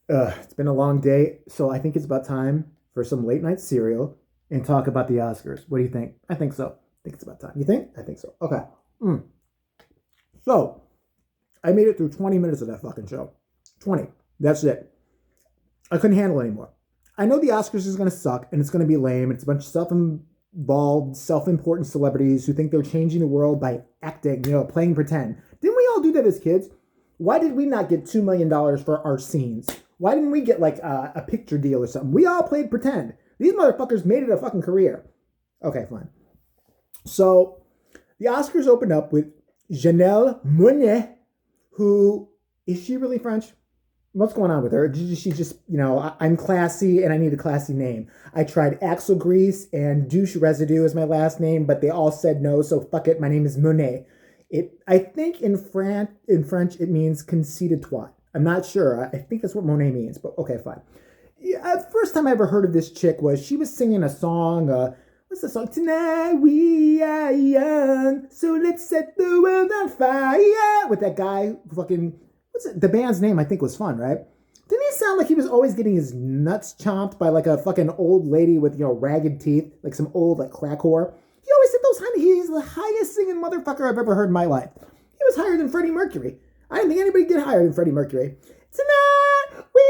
It's been a long day, so I think it's about time for some late night cereal and talk about the Oscars. What do you think? I think so. I think it's about time. You think? I think so. Okay. Mm. So I made it through 20 minutes of that fucking show. 20. That's it. I couldn't handle it anymore. I know the Oscars is going to suck and it's going to be lame. It's a bunch of self-involved, self-important celebrities who think they're changing the world by acting, playing pretend. Didn't we all do that as kids? Why did we not get $2 million for our scenes? Why didn't we get like a picture deal or something? We all played pretend. These motherfuckers made it a fucking career. Okay, fine. So the Oscars opened up with Janelle Monáe, who is she really French? What's going on with her? She just, I'm classy and I need a classy name. I tried Axel Grease and Douche Residue as my last name, but they all said no, so fuck it. My name is Monet. I think in French it means conceited twat. I'm not sure. I think that's what Monet means, but okay, fine. Yeah, first time I ever heard of this chick was she was singing a song. What's the song? Tonight we are young, so let's set the world on fire. With that guy, fucking what's it? The band's name I think was Fun, right? Didn't he sound like he was always getting his nuts chomped by like a fucking old lady with ragged teeth, like some old like crack whore? He always said those high. He's the highest singing motherfucker I've ever heard in my life. He was higher than Freddie Mercury. I didn't think anybody get higher than Freddie Mercury. Tonight we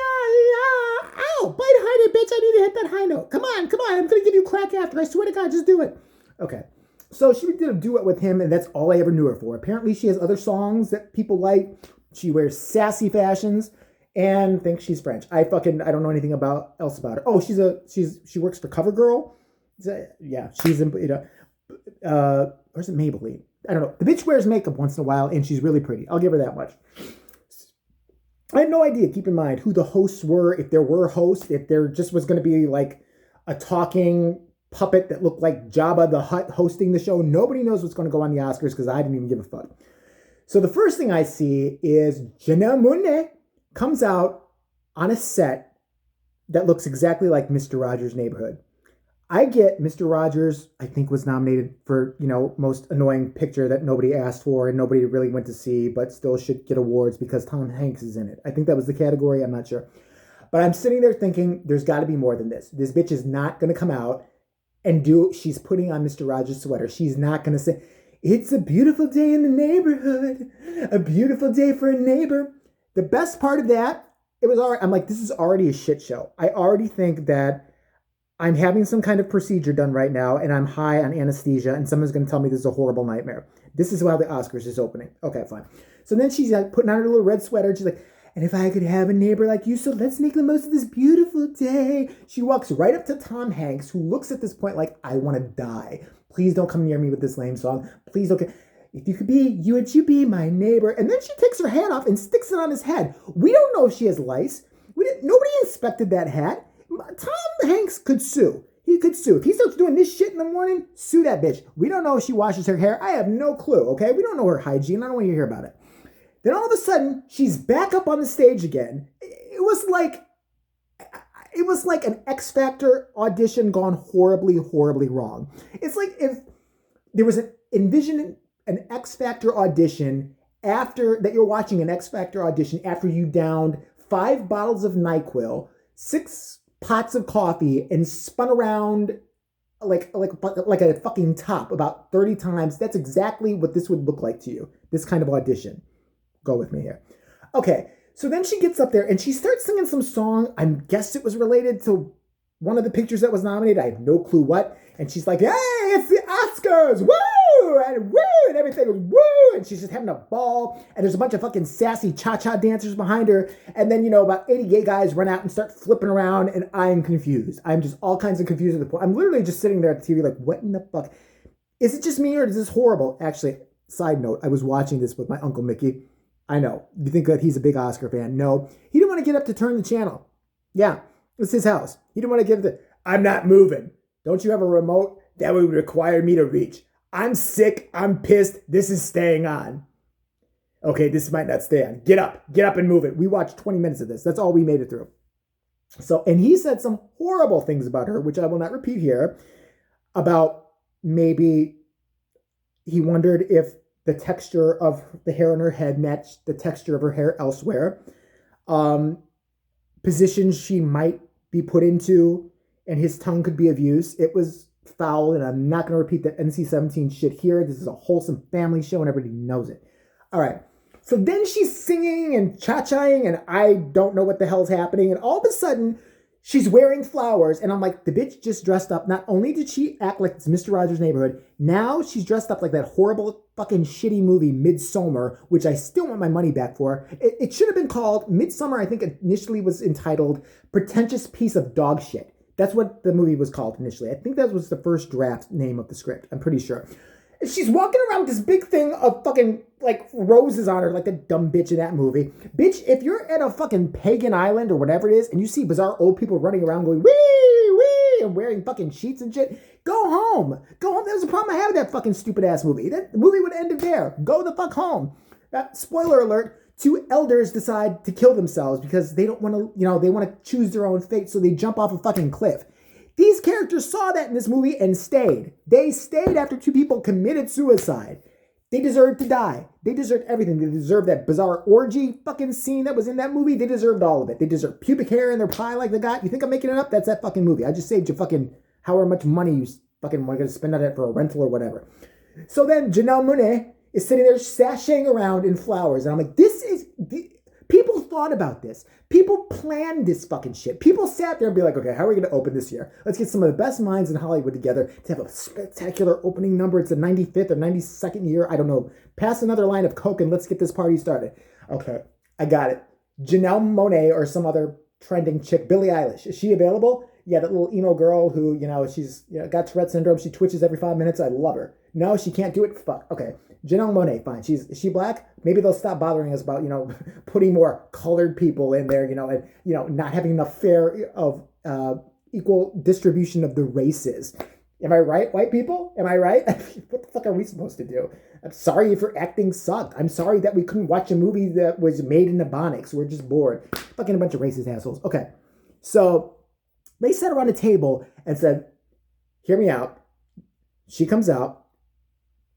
are. Ow! Bite harder, bitch! I need to hit that high note. Come on, come on! I'm gonna give you crack after. I swear to God, just do it. Okay. So she did a duet with him, and that's all I ever knew her for. Apparently, she has other songs that people like. She wears sassy fashions and thinks she's French. I don't know anything else about her. Oh, she works for CoverGirl. Yeah, she's in or is it Maybelline? I don't know. The bitch wears makeup once in a while, and she's really pretty. I'll give her that much. I had no idea. Keep in mind who the hosts were, if there were hosts, if there just was going to be like a talking puppet that looked like Jabba the Hutt hosting the show. Nobody knows what's going to go on the Oscars because I didn't even give a fuck. So the first thing I see is Janelle Monáe comes out on a set that looks exactly like Mr. Rogers' Neighborhood. I get Mr. Rogers, I think was nominated for, most annoying picture that nobody asked for and nobody really went to see, but still should get awards because Tom Hanks is in it. I think that was the category. I'm not sure. But I'm sitting there thinking, there's got to be more than this. This bitch is not going to come out and she's putting on Mr. Rogers' sweater. She's not going to say, it's a beautiful day in the neighborhood, a beautiful day for a neighbor. The best part of that, it was already, I'm like, this is already a shit show. I already think that I'm having some kind of procedure done right now and I'm high on anesthesia and someone's going to tell me this is a horrible nightmare. This is how the Oscars is opening. Okay, fine. So then she's like putting on her little red sweater and she's like, and if I could have a neighbor like you, so let's make the most of this beautiful day. She walks right up to Tom Hanks, who looks at this point like, I want to die. Please don't come near me with this lame song. Please don't. If you could be, would you be my neighbor? And then she takes her hat off and sticks it on his head. We don't know if she has lice. Nobody inspected that hat. Tom Hanks could sue. He could sue. If he starts doing this shit in the morning, sue that bitch. We don't know if she washes her hair. I have no clue, okay? We don't know her hygiene. I don't want to hear about it. Then all of a sudden, she's back up on the stage again. It was like an X Factor audition gone horribly, horribly wrong. It's like if there was an X Factor audition after that you're watching an X Factor audition after you downed 5 bottles of NyQuil, 6 pots of coffee, and spun around like a fucking top about 30 times. That's exactly what this would look like to you. This kind of audition. Go with me here. Okay, so then she gets up there and she starts singing some song. I guess it was related to one of the pictures that was nominated. I have no clue what. And she's like, hey, it's the Oscars. Woo! And woo! And everything was woo! And she's just having a ball. And there's a bunch of fucking sassy cha-cha dancers behind her. And then, about 80 gay guys run out and start flipping around. And I'm confused. I'm just all kinds of confused at the point. I'm literally just sitting there at the TV like, what in the fuck? Is it just me or is this horrible? Actually, side note, I was watching this with my Uncle Mickey. I know. You think that he's a big Oscar fan. No. He didn't want to get up to turn the channel. Yeah. It's his house. He didn't want to give I'm not moving. Don't you have a remote? That would require me to reach. I'm sick. I'm pissed. This is staying on. Okay, this might not stay on. Get up. Get up and move it. We watched 20 minutes of this. That's all we made it through. So, and he said some horrible things about her, which I will not repeat here, about maybe he wondered if the texture of the hair on her head matched the texture of her hair elsewhere. positions she might be put into, and his tongue could be of use. It was foul, and I'm not going to repeat the NC-17 shit here. This is a wholesome family show, and everybody knows it. All right. So then she's singing and cha-chaing, and I don't know what the hell's happening. And all of a sudden, she's wearing flowers, and I'm like, the bitch just dressed up. Not only did she act like it's Mr. Rogers' Neighborhood, now she's dressed up like that horrible fucking shitty movie Midsommar, which I still want my money back for. It should have been called Midsommar. I think initially was entitled Pretentious Piece of Dog Shit. That's what the movie was called initially. I think that was the first draft name of the script. I'm pretty sure. She's walking around with this big thing of fucking, like, roses on her, like the dumb bitch in that movie. Bitch, if you're at a fucking pagan island or whatever it is, and you see bizarre old people running around going, wee, wee, and wearing fucking sheets and shit, go home. Go home. That was the problem I had with that fucking stupid-ass movie. That movie would end there. Go the fuck home. Spoiler alert, 2 elders decide to kill themselves because they don't want to, they want to choose their own fate, so they jump off a fucking cliff. These characters saw that in this movie and stayed. They stayed after 2 people committed suicide. They deserved to die. They deserved everything. They deserved that bizarre orgy fucking scene that was in that movie. They deserved all of it. They deserved pubic hair in their pie like they got. You think I'm making it up? That's that fucking movie. I just saved you fucking however much money you fucking want to spend on it for a rental or whatever. So then Janelle Monáe is sitting there sashaying around in flowers. And I'm like, people thought about this. People planned this fucking shit. People sat there and be like, okay, how are we going to open this year? Let's get some of the best minds in Hollywood together to have a spectacular opening number. It's the 95th or 92nd year. I don't know. Pass another line of Coke and let's get this party started. Okay, I got it. Janelle Monáe or some other trending chick, Billie Eilish. Is she available? Yeah, that little emo girl who, she's got Tourette syndrome. She twitches every 5 minutes. I love her. No, she can't do it. Fuck. Okay. Janelle Monáe, fine. Is she black? Maybe they'll stop bothering us about, putting more colored people in there, and, not having enough fair of equal distribution of the races. Am I right, white people? Am I right? What the fuck are we supposed to do? I'm sorry if your acting sucked. I'm sorry that we couldn't watch a movie that was made in Ebonics. We're just bored. Fucking a bunch of racist assholes. Okay. So they sat around a table and said, hear me out. She comes out.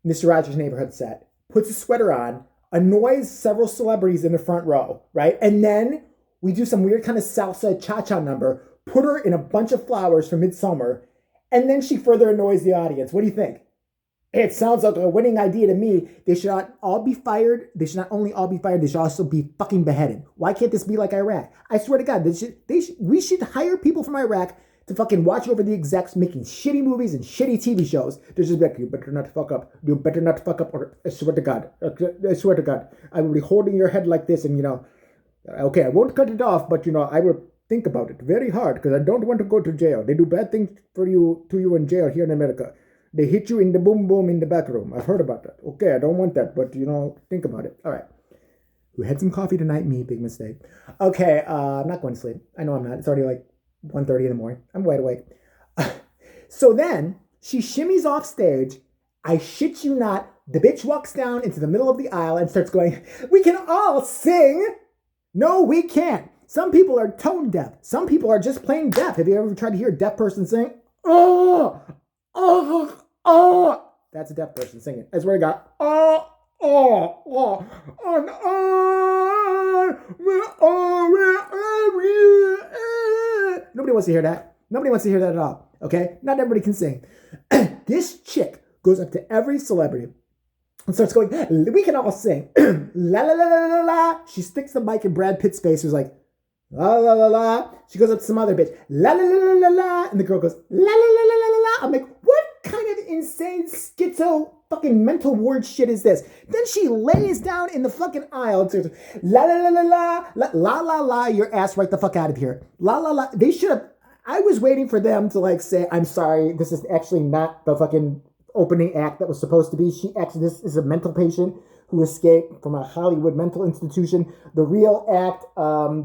Mr. Rogers' Neighborhood set, puts a sweater on, annoys several celebrities in the front row, right? And then we do some weird kind of salsa cha-cha number, put her in a bunch of flowers for Midsommar, and then she further annoys the audience. What do you think? It sounds like a winning idea to me. They should not all be fired. They should not only all be fired, they should also be fucking beheaded. Why can't this be like Iraq? I swear to God, we should hire people from Iraq to fucking watch over the execs making shitty movies and shitty TV shows. They're just like, you better not fuck up. You better not fuck up, or I swear to God. I swear to God. I will be holding your head like this and, okay, I won't cut it off, but, I will think about it very hard because I don't want to go to jail. They do bad things to you in jail here in America. They hit you in the boom boom in the back room. I've heard about that. Okay, I don't want that, but, think about it. All right. We had some coffee tonight. Me, big mistake. Okay, I'm not going to sleep. I know I'm not. It's already like 1:30 in the morning. I'm wide awake. So then she shimmies off stage. I shit you not. The bitch walks down into the middle of the aisle and starts going, we can all sing. No, we can't. Some people are tone deaf. Some people are just plain deaf. Have you ever tried to hear a deaf person sing? Oh, oh, oh. That's a deaf person singing. I swear to God. Oh, oh, oh, oh, oh. Nobody wants to hear that. Nobody wants to hear that at all. Okay? Not everybody can sing. This chick goes up to every celebrity and starts going, we can all sing. La la la la la la. She sticks the mic in Brad Pitt's face, who's like, la la la la. She goes up to some other bitch, la la la la la la. And the girl goes, la la la la la la la. I'm like, what kind of insane schizo fucking mental word shit is this? Then she lays down in the fucking aisle and says, la la la la la la la la la, your ass right the fuck out of here. La la la. They should have. I was waiting for them to say, I'm sorry, this is actually not the fucking opening act that was supposed to be. This is a mental patient who escaped from a Hollywood mental institution. The real act,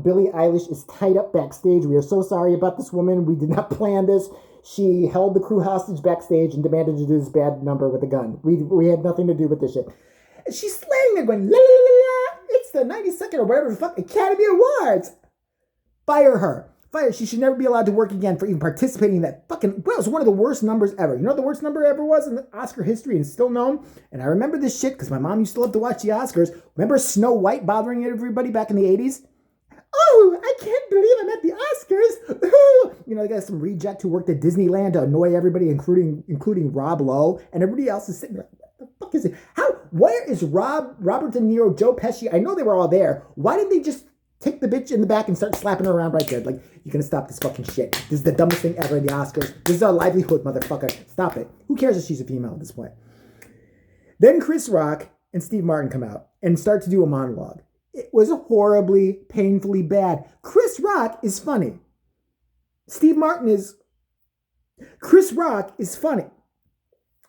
Billie Eilish is tied up backstage. We are so sorry about this woman. We did not plan this. She held the crew hostage backstage and demanded to do this bad number with a gun. We had nothing to do with this shit. And she's slaying there going, la la la la, it's the 92nd or whatever the fuck Academy Awards. Fire her. Fire. She should never be allowed to work again for even participating in that fucking, well, it was one of the worst numbers ever. You know what the worst number ever was in the Oscar history and still known? And I remember this shit because my mom used to love to watch the Oscars. Remember Snow White bothering everybody back in the 80s? Oh, I can't believe I'm at they got some reject who worked at Disneyland to annoy everybody, including Rob Lowe, and everybody else is sitting there like, what the fuck is it? Where is Robert De Niro, Joe Pesci? I know they were all there. Why didn't they just take the bitch in the back and start slapping her around right there? Like, you're gonna stop this fucking shit. This is the dumbest thing ever in the Oscars. This is our livelihood, motherfucker. Stop it. Who cares if she's a female at this point? Then Chris Rock and Steve Martin come out and start to do a monologue. It was horribly, painfully bad. Chris Rock is funny. Chris Rock is funny.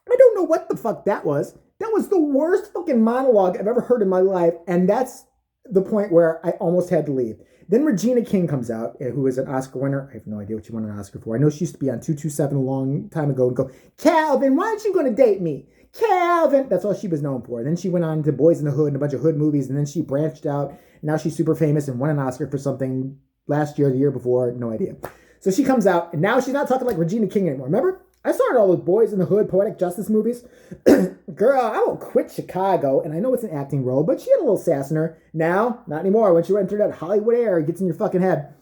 I don't know what the fuck that was. That was the worst fucking monologue I've ever heard in my life. And that's the point where I almost had to leave. Then Regina King comes out, who is an Oscar winner. I have no idea what she won an Oscar for. I know she used to be on 227 a long time ago and go, Calvin, why aren't you going to date me? Calvin. That's all she was known for. And then she went on to Boys in the Hood and a bunch of Hood movies. And then she branched out. Now she's super famous and won an Oscar for something last year, the year before. No idea. So she comes out and now she's not talking like Regina King anymore. Remember? I saw her in all those Boys in the Hood, Poetic Justice movies. Girl, I will quit Chicago. And I know it's an acting role, but she had a little sass in her. Now, not anymore. When she went through that Hollywood air, it gets in your fucking head.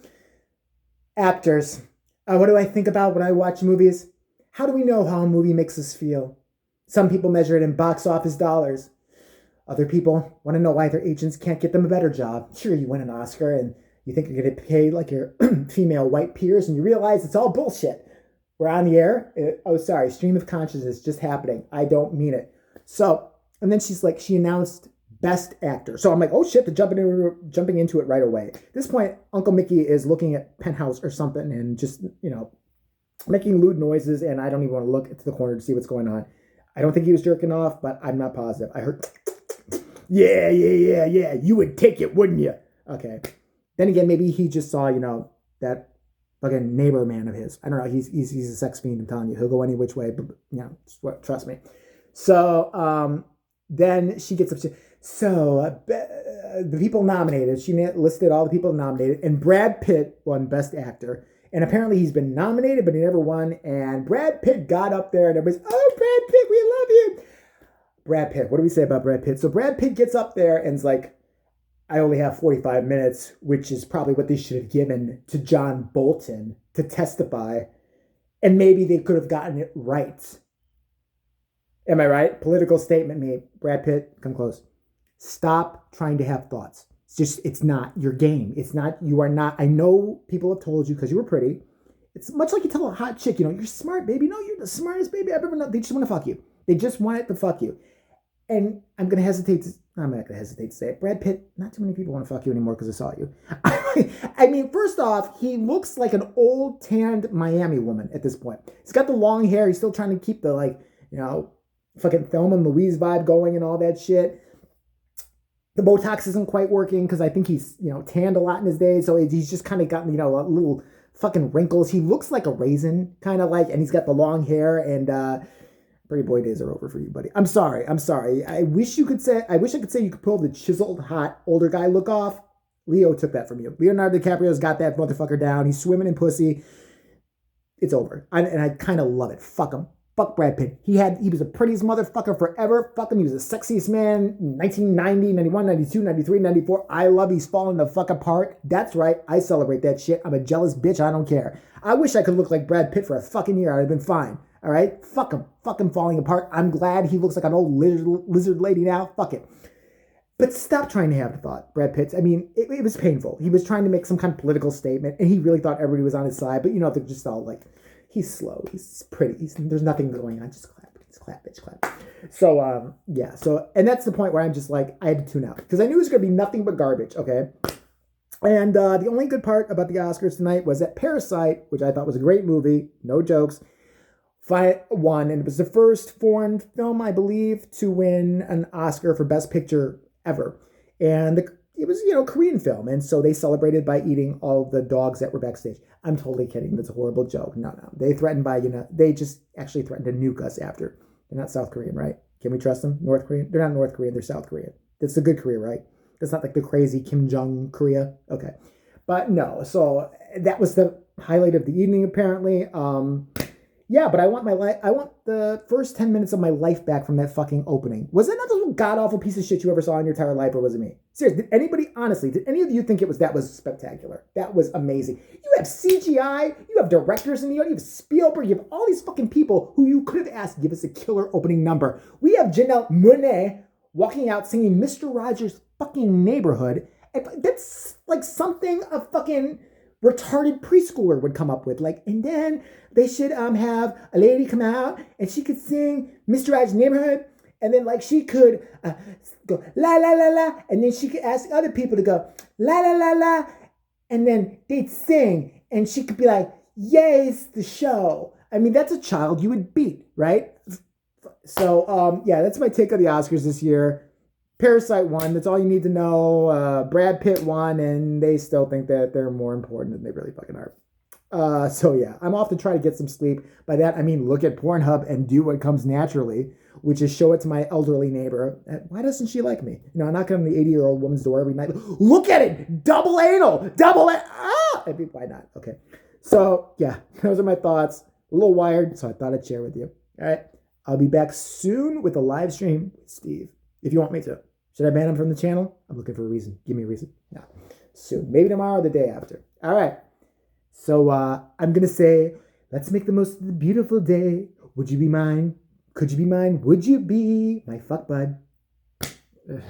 Actors. What do I think about when I watch movies? How do we know how a movie makes us feel? Some people measure it in box office dollars. Other people want to know why their agents can't get them a better job. Sure, you win an Oscar and you think you're going to pay like your female white peers and you realize it's all bullshit. We're on the air. Stream of consciousness just happening. I don't mean it. So, and then she announced Best Actor. So I'm like, oh shit, jumping into it right away. At this point, Uncle Mickey is looking at Penthouse or something and just, making lewd noises, and I don't even want to look into the corner to see what's going on. I don't think he was jerking off, but I'm not positive. I heard, yeah. You would take it, wouldn't you? Okay. Then again, maybe he just saw, that fucking neighbor man of his. I don't know. He's a sex fiend. I'm telling you, he'll go any which way. But trust me. So then she gets upset. So the people nominated. She listed all the people nominated, and Brad Pitt won Best Actor. And apparently he's been nominated, but he never won. And Brad Pitt got up there, and everybody's, oh, Brad Pitt, we love you. Brad Pitt. What do we say about Brad Pitt? So Brad Pitt gets up there and is like, I only have 45 minutes, which is probably what they should have given to John Bolton to testify. And maybe they could have gotten it right. Am I right? Political statement made. Brad Pitt, come close. Stop trying to have thoughts. It's not your game. You are not. I know people have told you because you were pretty. It's much like you tell a hot chick, you're smart, baby. No, you're the smartest baby I've ever known. They just want to fuck you. They just want it to fuck you. And I'm not going to hesitate to say it. Brad Pitt, not too many people want to fuck you anymore because I saw you. I mean, first off, he looks like an old tanned Miami woman at this point. He's got the long hair. He's still trying to keep the, fucking Thelma and Louise vibe going and all that shit. The Botox isn't quite working because I think he's, tanned a lot in his day. So he's just kind of gotten, little fucking wrinkles. He looks like a raisin, kind of like, and he's got the long hair and, Pretty boy days are over for you, buddy. I'm sorry. I wish I could say you could pull the chiseled, hot, older guy look off. Leo took that from you. Leonardo DiCaprio's got that motherfucker down. He's swimming in pussy. It's over. And I kind of love it. Fuck him. Fuck Brad Pitt. He was the prettiest motherfucker forever. Fuck him. He was the sexiest man in 1990, 91, 92, 93, 94. I love he's falling the fuck apart. That's right. I celebrate that shit. I'm a jealous bitch. I don't care. I wish I could look like Brad Pitt for a fucking year. I'd have been fine. All right? Fuck him. Fuck him falling apart. I'm glad he looks like an old lizard lady now. Fuck it. But stop trying to have the thought, Brad Pitt. I mean, it was painful. He was trying to make some kind of political statement, and he really thought everybody was on his side. But, they're just all like, he's slow. He's pretty. There's nothing going on. Just clap. Just clap, bitch, clap. So, yeah. So, and that's the point where I'm just like, I had to tune out. Because I knew it was going to be nothing but garbage, okay? And the only good part about the Oscars tonight was that Parasite, which I thought was a great movie, no jokes, won, and it was the first foreign film, I believe, to win an Oscar for Best Picture ever. And it was, Korean film, and so they celebrated by eating all the dogs that were backstage. I'm totally kidding. That's a horrible joke. No. They threatened they just actually threatened to nuke us after. They're not South Korean, right? Can we trust them? North Korean? They're not North Korean. They're South Korean. That's the good Korea, right? That's not like the crazy Kim Jong Korea. Okay. But no, so that was the highlight of the evening, apparently. Yeah, but I want my life. I want the first 10 minutes of my life back from that fucking opening. Was that not the god awful piece of shit you ever saw in your entire life, or was it me? Seriously, did anybody honestly? Did any of you think that was spectacular? That was amazing. You have CGI. You have directors in the audience. You have Spielberg. You have all these fucking people who you could have asked give us a killer opening number. We have Janelle Monáe walking out singing "Mr. Rogers' Fucking Neighborhood." And that's like something a fucking retarded preschooler would come up with. Like, and then they should have a lady come out and she could sing Mr. Rogers' Neighborhood, and then like she could go la la la la, and then she could ask other people to go la la la la, and then they'd sing, and she could be like, "Yay, it's the show." I mean, that's a child you would beat, right? So yeah, that's my take on the Oscars this year. Parasite won. That's all you need to know. Brad Pitt won, and they still think that they're more important than they really fucking are. So yeah, I'm off to try to get some sleep. By that, I mean look at Pornhub and do what comes naturally, which is show it to my elderly neighbor. Why doesn't she like me? You know, I'm knocking on the 80-year-old woman's door every night. Look at it! Double anal! I mean, why not? Okay. So yeah, those are my thoughts. A little wired, so I thought I'd share with you. All right. I'll be back soon with a live stream with Steve, if you want me to. Should I ban him from the channel? I'm looking for a reason. Give me a reason. No. Soon. Maybe tomorrow or the day after. All right. So I'm going to say, let's make the most of the beautiful day. Would you be mine? Could you be mine? Would you be my fuck bud? Ugh.